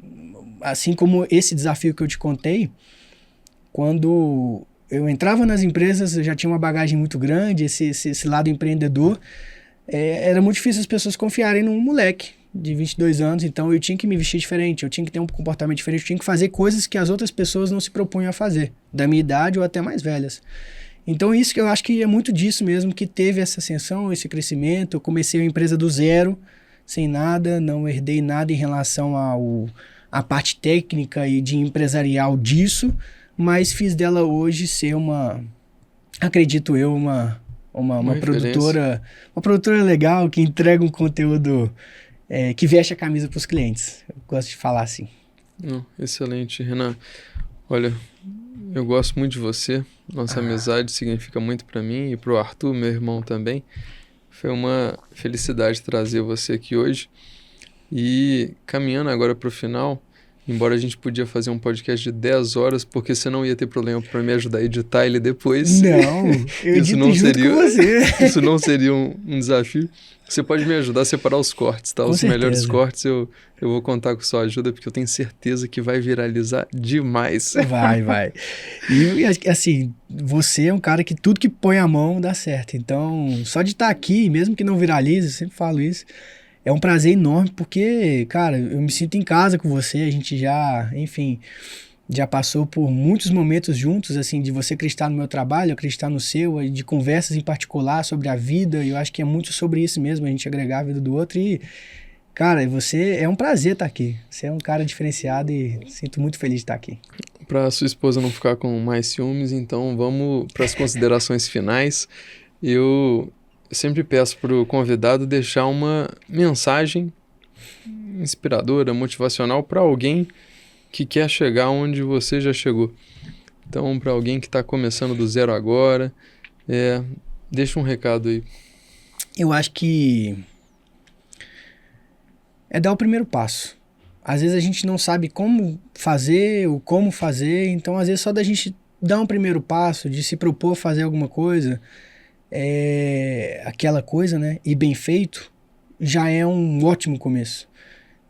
assim como esse desafio que eu te contei, quando eu entrava nas empresas eu já tinha uma bagagem muito grande, esse lado empreendedor, era muito difícil as pessoas confiarem num moleque de 22 anos, então eu tinha que me vestir diferente, eu tinha que ter um comportamento diferente, eu tinha que fazer coisas que as outras pessoas não se propunham a fazer, da minha idade ou até mais velhas. Então isso que eu acho que é muito disso mesmo, que teve essa ascensão, esse crescimento. Eu comecei a empresa do zero, sem nada, não herdei nada em relação à parte técnica e de empresarial disso, mas fiz dela hoje ser acredito eu, uma produtora legal que entrega um conteúdo que veste a camisa para os clientes. Eu gosto de falar assim. Excelente, Renan. Olha, eu gosto muito de você. Nossa amizade significa muito para mim e para o Arthur, meu irmão também. Foi uma felicidade trazer você aqui hoje. E caminhando agora para o final, embora a gente podia fazer um podcast de 10 horas, porque você não ia ter problema para me ajudar a editar ele depois. Não, eu edito junto com você. Isso não seria um desafio. Você pode me ajudar a separar os cortes, tá? Com Os certeza. melhores cortes eu vou contar com sua ajuda, porque eu tenho certeza que vai viralizar demais. Vai. E assim, você é um cara que tudo que põe a mão dá certo. Então, só de estar aqui, mesmo que não viralize, eu sempre falo isso, é um prazer enorme, porque, cara, eu me sinto em casa com você, a gente já passou por muitos momentos juntos, assim, de você acreditar no meu trabalho, eu acreditar no seu, de conversas em particular sobre a vida, e eu acho que é muito sobre isso mesmo, a gente agregar a vida do outro, e, cara, você, é um prazer estar aqui, você é um cara diferenciado e sinto muito feliz de estar aqui. Para sua esposa não ficar com mais ciúmes, então vamos para as considerações finais. Eu sempre peço para o convidado deixar uma mensagem inspiradora, motivacional para alguém que quer chegar onde você já chegou. Então, para alguém que está começando do zero agora, deixa um recado aí. Eu acho que é dar o primeiro passo. Às vezes a gente não sabe como fazer, então às vezes só da gente dar um primeiro passo, de se propor fazer alguma coisa, aquela coisa, né, e bem feito, já é um ótimo começo.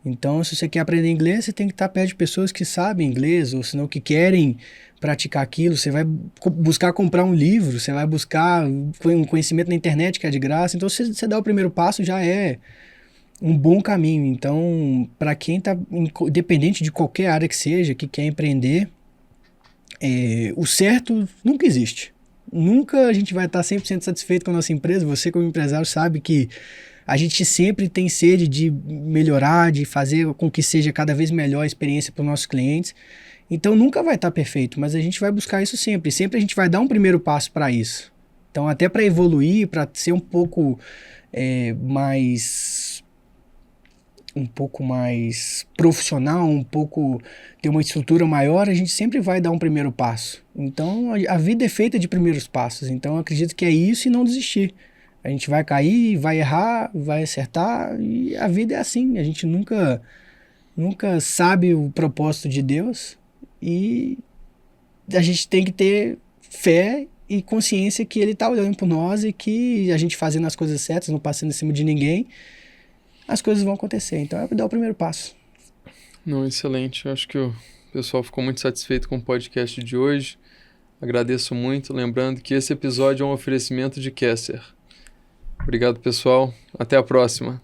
Então, se você quer aprender inglês, você tem que estar perto de pessoas que sabem inglês, ou senão que querem praticar aquilo. Você vai buscar comprar um livro, você vai buscar um conhecimento na internet que é de graça. Então, se você dá o primeiro passo, já é um bom caminho. Então, para quem está independente de qualquer área que seja, que quer empreender, o certo nunca existe. Nunca a gente vai estar 100% satisfeito com a nossa empresa. Você, como empresário, sabe que a gente sempre tem sede de melhorar, de fazer com que seja cada vez melhor a experiência para os nossos clientes. Então nunca vai estar perfeito, mas a gente vai buscar isso sempre. Sempre a gente vai dar um primeiro passo para isso. Então até para evoluir, para ser um pouco mais profissional, ter uma estrutura maior, a gente sempre vai dar um primeiro passo. Então a vida é feita de primeiros passos. Então eu acredito que é isso e não desistir. A gente vai cair, vai errar, vai acertar, e a vida é assim. A gente nunca sabe o propósito de Deus, e a gente tem que ter fé e consciência que Ele está olhando por nós, e que a gente fazendo as coisas certas, não passando em cima de ninguém, as coisas vão acontecer. Então é dar o primeiro passo. Não, excelente. Eu acho que o pessoal ficou muito satisfeito com o podcast de hoje. Agradeço muito. Lembrando que esse episódio é um oferecimento de Kesser. Obrigado, pessoal. Até a próxima.